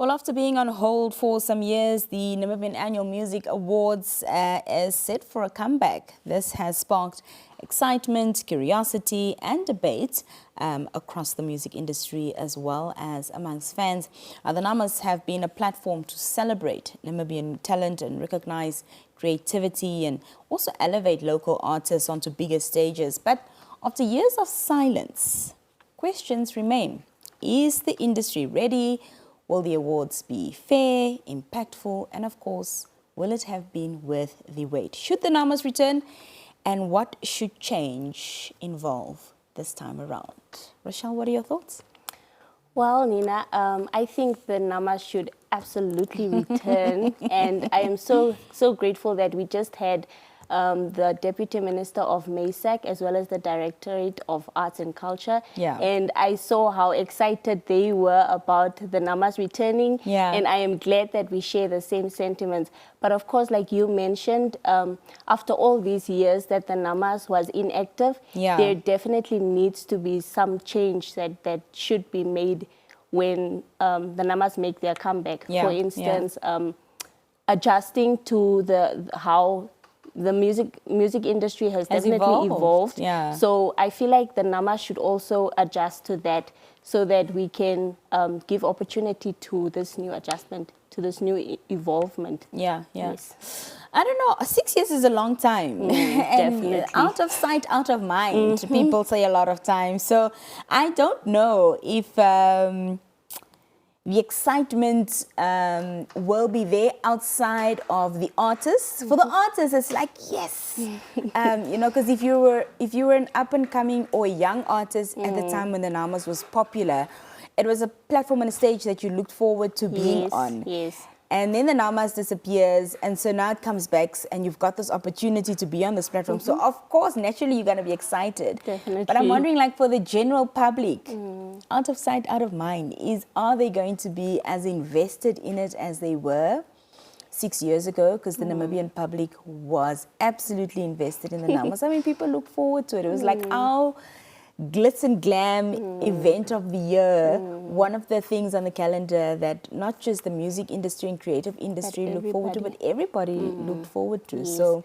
Well, after being on hold for some years, the Namibian Annual Music Awards is set for a comeback. This has sparked excitement, curiosity and debate across the music industry as well as amongst fans. The Namas have been a platform to celebrate Namibian talent and recognize creativity and also elevate local artists onto bigger stages. But after years of silence, questions remain. Is the industry ready? Will the awards be fair, impactful, and of course, will it have been worth the wait? Should the Namas return? And what should change involve this time around? Rochelle, what are your thoughts? Well, Nina, I think the Namas should absolutely return. And I am so grateful that we just had the Deputy Minister of MASAC as well as the Directorate of Arts and Culture. Yeah. And I saw how excited they were about the Namas returning. Yeah. And I am glad that we share the same sentiments. But of course, like you mentioned, after all these years that the Namas was inactive, yeah, there definitely needs to be some change that should be made when the Namas make their comeback. Yeah. For instance, adjusting to how the music industry has definitely evolved. Yeah. So I feel like the Namas should also adjust to that so that we can give opportunity to this new adjustment, to this new evolvement. Yeah, yeah. Yes. I don't know, 6 years is a long time. And definitely. Out of sight, out of mind, people say a lot of times. So I don't know if the excitement will be there outside of the artists. For the artists, it's like, yes. You know, because if you were an up-and-coming or young artist at the time when the Namas was popular, it was a platform and a stage that you looked forward to being on. Yes. And then the Namas disappears, and so now it comes back, and you've got this opportunity to be on this platform. So, of course, naturally, you're going to be excited. Definitely. But I'm wondering, like, for the general public, out of sight, out of mind, are they going to be as invested in it as they were 6 years ago? Because the Namibian public was absolutely invested in the Namas. I mean, people look forward to it. It was like our glitz and glam event of the year, one of the things on the calendar that not just the music industry and creative industry look forward to, but everybody looked forward to. Yes. So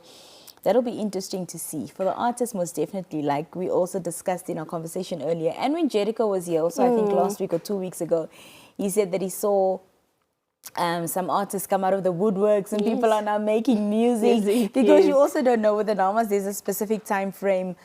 that'll be interesting to see. For the artists, most definitely, like we also discussed in our conversation earlier, and when Jericho was here also, I think last week or 2 weeks ago, he said that he saw some artists come out of the woodworks and people are now making music. Because you also don't know with the Namas, there's a specific time frame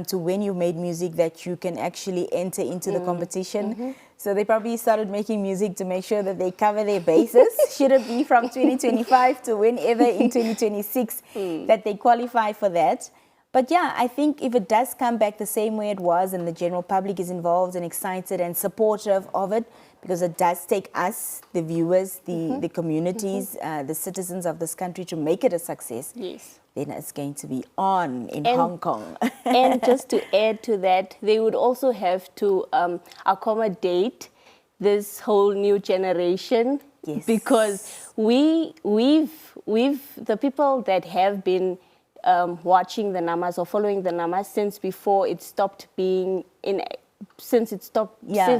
to when you made music that you can actually enter into the competition. So they probably started making music to make sure that they cover their bases. Should it be from 2025 to whenever in 2026 that they qualify for that. But yeah, I think if it does come back the same way it was and the general public is involved and excited and supportive of it, because it does take us, the viewers, the communities, the citizens of this country to make it a success. Yes. Then it's going to be on in Hong Kong. And just to add to that, they would also have to accommodate this whole new generation. Yes. Because we've the people that have been watching the Namas or following the Namas since before it stopped being since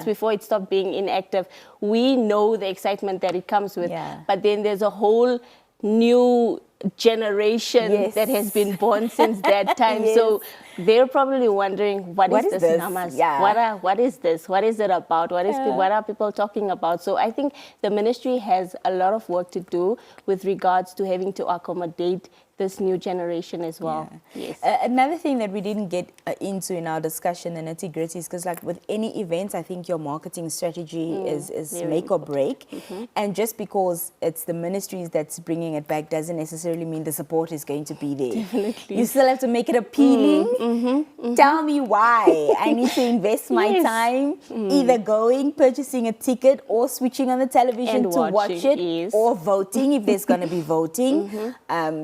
before it stopped being inactive, we know the excitement that it comes with. Yeah. But then there's a whole new generation that has been born since that time. So they're probably wondering, what is this Namas? Yeah. What is this? What is it about? What are people talking about? So I think the ministry has a lot of work to do with regards to having to accommodate this new generation as well. Yeah. Yes. Another thing that we didn't get into in our discussion, the nitty-gritty, is because like with any event, I think your marketing strategy is make or break. And just because it's the ministries that's bringing it back doesn't necessarily mean the support is going to be there. Definitely. You still have to make it appealing. Tell me why I need to invest my time either going, purchasing a ticket or switching on the television And to watch it or voting if there's going to be voting.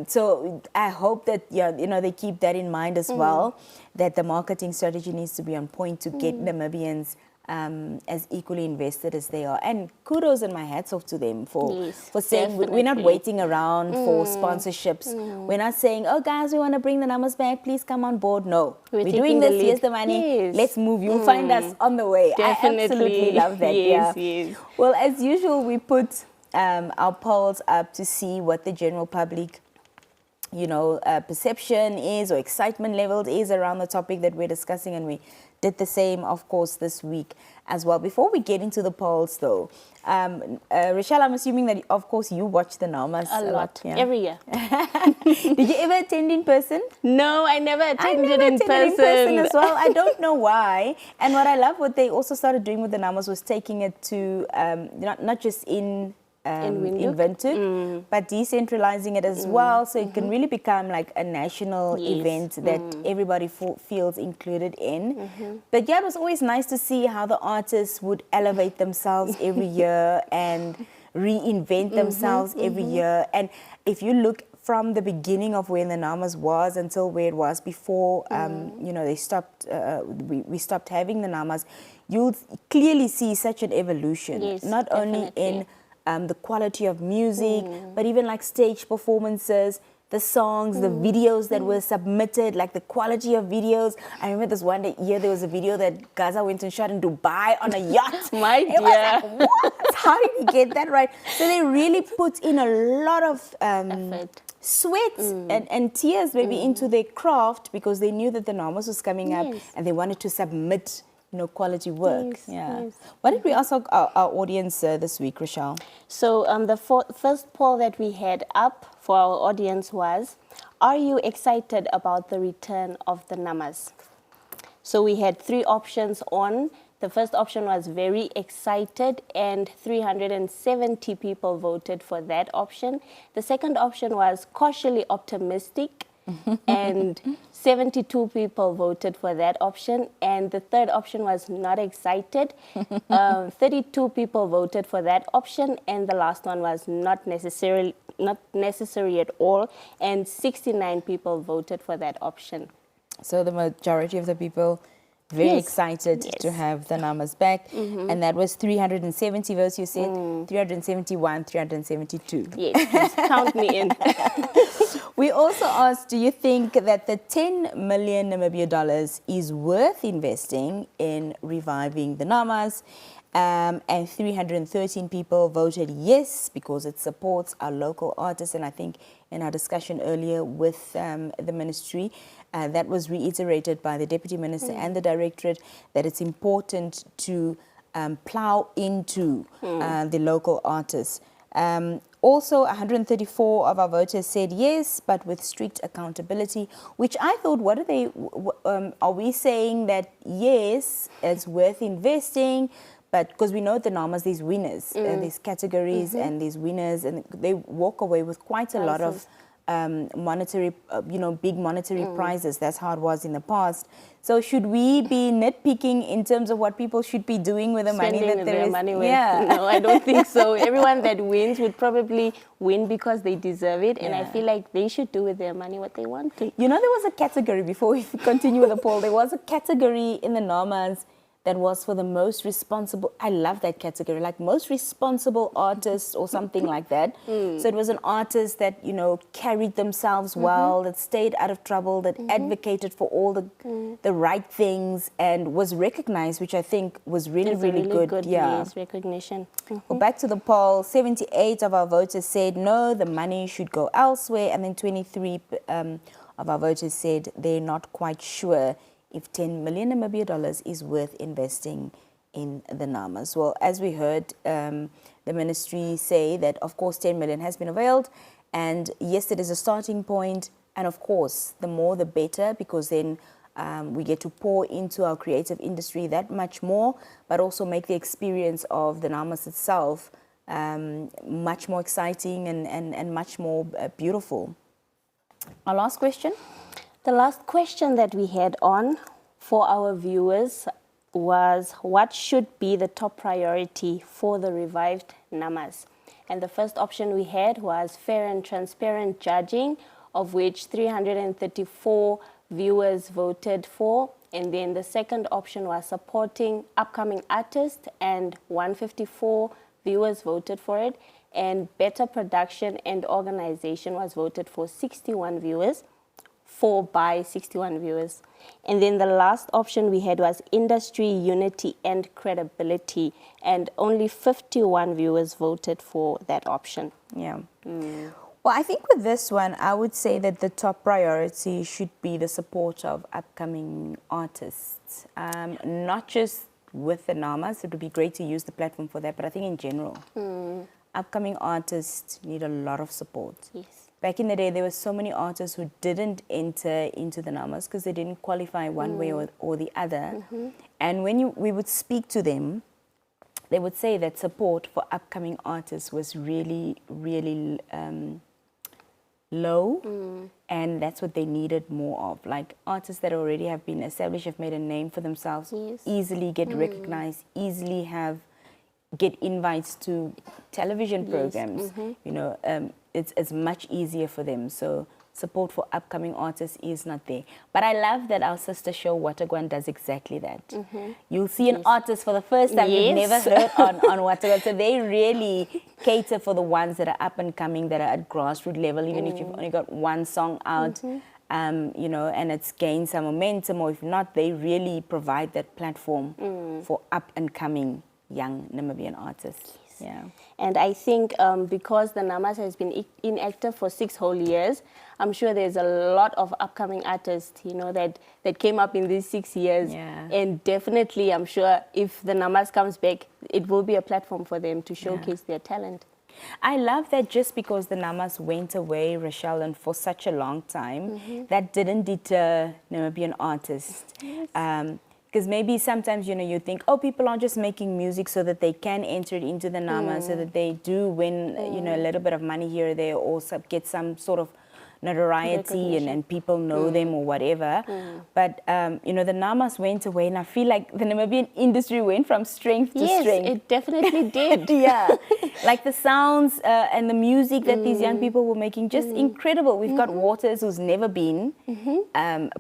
So I hope that they keep that in mind as well, that the marketing strategy needs to be on point to get Namibians as equally invested as they are. And kudos and my hats off to them for saying we're not definitely. waiting around for sponsorships. We're not saying, oh guys, we want to bring the numbers back, please come on board. No, we're taking doing the this, lead. here's the money, Yes. let's move. You'll find us on the way. I Definitely. absolutely love that. Yes, yeah. yes. Well, as usual, we put our polls up to see what the general public perception is or excitement levels is around the topic that we're discussing, and we did the same, of course, this week as well. Before we get into the polls, though, Rochelle, I'm assuming that, of course, you watch the Namas A lot. yeah? Every year. Did you ever attend in person? No, I never attended, in person as well. I don't know why. And what I love, what they also started doing with the Namas was taking it to not just in Windhoek, but decentralizing it as well, so it can really become like a national event that everybody feels included in. But yeah, it was always nice to see how the artists would elevate themselves every year and reinvent themselves every year. And if you look from the beginning of when the Namas was until where it was before, they stopped. We stopped having the Namas. You'll clearly see such an evolution, not only in the quality of music, but even like stage performances, the songs, the videos that were submitted, like the quality of videos. I remember this one year there was a video that Gaza went and shot in Dubai on a yacht. My dear. It was like, what? How did he get that right? So they really put in a lot of effort, sweat and tears maybe into their craft, because they knew that the Namas was coming up and they wanted to submit quality work. What did we ask our audience this week, Rochelle? So the first poll that we had up for our audience was, are you excited about the return of the Namas? So we had 3 options on. The first option was very excited, and 370 people voted for that option. The second option was cautiously optimistic, and 72 people voted for that option. And the third option was not excited. 32 people voted for that option, and the last one was not necessary at all, and 69 people voted for that option. So the majority of the people very excited to have the Namas back, and that was 370 votes, you said? 371, 372. Yes, count me in. We also asked, do you think that the 10 million Namibia dollars is worth investing in reviving the Namas? And 313 people voted yes, because it supports our local artists. And I think in our discussion earlier with the ministry, that was reiterated by the Deputy Minister and the Directorate, that it's important to plow into the local artists. Also, 134 of our voters said yes, but with strict accountability, which I thought, what are they, are we saying that yes, it's worth investing? But because we know the Namas, there's winners, there's categories and there's winners, and they walk away with quite a lot of monetary, big monetary prizes. That's how it was in the past. So should we be nitpicking in terms of what people should be doing with the money that there is? Yeah. No, I don't think so. Everyone that wins would probably win because they deserve it. And I feel like they should do with their money what they want to. You know, there was a category, before we continue with the poll, there was a category in the Namas that was for the most responsible. I love that category, like most responsible artist or something like that. So it was an artist that, carried themselves well, that stayed out of trouble, that advocated for all the right things and was recognized, which I think was really good. Yes, recognition. Well, back to the poll, 78 of our voters said no, the money should go elsewhere, and then 23 of our voters said they're not quite sure if 10 million Namibia dollars is worth investing in the Namas. Well, as we heard the ministry say that, of course, 10 million has been availed, and yes, it is a starting point, and of course, the more the better, because then we get to pour into our creative industry that much more, but also make the experience of the Namas itself much more exciting and much more beautiful. Our last question? The last question that we had on for our viewers was, what should be the top priority for the revived Namas? And the first option we had was fair and transparent judging, of which 334 viewers voted for, And then the second option was supporting upcoming artists, and 154 viewers voted for it. And better production and organization was voted for 61 viewers, 4 by 61 viewers. And then the last option we had was industry unity and credibility, and only 51 viewers voted for that option. Yeah. Well, I think with this one, I would say that the top priority should be the support of upcoming artists, not just with the NAMAs. It would be great to use the platform for that, but I think in general, upcoming artists need a lot of support. Yes. Back in the day, there were so many artists who didn't enter into the NAMAs because they didn't qualify one way or the other. And when we would speak to them, they would say that support for upcoming artists was really, really low, and that's what they needed more of. Like artists that already have been established, have made a name for themselves, easily get recognized, easily get invites to television programs. You know, it's much easier for them. So support for upcoming artists is not there. But I love that our sister show Watagwan does exactly that. You'll see an artist for the first time you've never heard on Watagwan. So they really cater for the ones that are up and coming, that are at grassroots level, even if you've only got one song out, you know, and it's gained some momentum, or if not, they really provide that platform for up and coming young Namibian artists. Yeah. And I think because the NAMAS has been inactive for 6 whole years, I'm sure there's a lot of upcoming artists, you know, that came up in these 6 years. Yeah. And definitely, I'm sure if the NAMAS comes back, it will be a platform for them to showcase their talent. I love that just because the NAMAS went away, Rochelle, and for such a long time, that didn't deter Namibian artists. Because maybe sometimes, you know, you think, oh, people are just making music so that they can enter it into the NAMA, so that they do win, you know, a little bit of money here or there, or get some sort of notoriety and people know them or whatever. But, you know, the NAMAs went away, and I feel like the Namibian industry went from strength to strength. Yes, it definitely did. Yeah. Like the sounds and the music that these young people were making, just incredible. We've got Waters, who's never been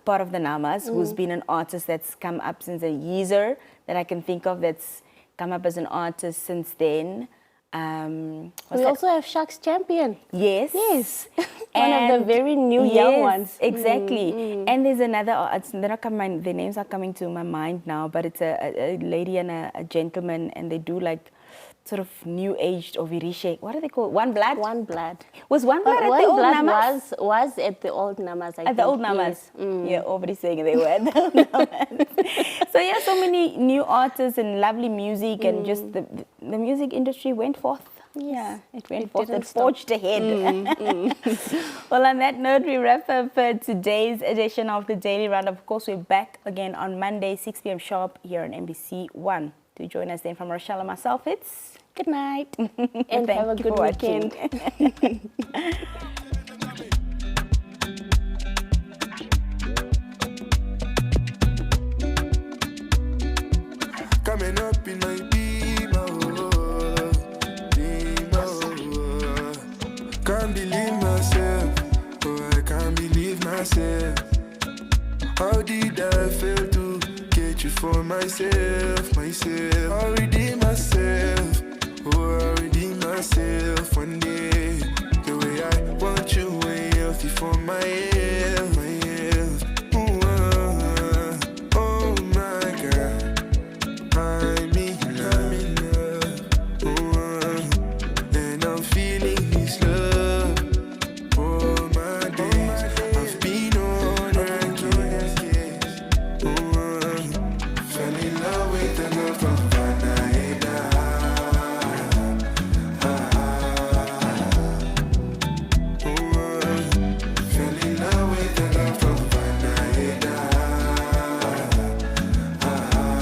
part of the NAMAs, who's been an artist that's come up since a year that I can think of, that's come up as an artist since then. We also have Sharks Champion. Yes. Yes. One of the very new young ones. Exactly. And there's another, they're not coming, their names are coming to my mind now, but it's a lady and a gentleman, and they do like sort of new aged or virishe. What are they called? One Blood? One Blood. Was One Blood at the old NAMAs? Was at the old NAMAs, I think. At the old NAMAs. Yes. Yeah, already saying they were at the old NAMAs. So yeah, so many new artists and lovely music, and just the music industry went forth. Yeah, it went forth and forged ahead. Well, on that note, we wrap up today's edition of the Daily Roundup. Of course, we're back again on Monday, 6 p.m. sharp here on NBC One. To join us then from Rochelle and myself, it's good night and have a good weekend. Coming up in my can't believe myself, oh I can't believe myself. How did I fail to get you for myself? I'll redeem myself, oh I'll redeem myself one day. The way I want you way healthy for my head.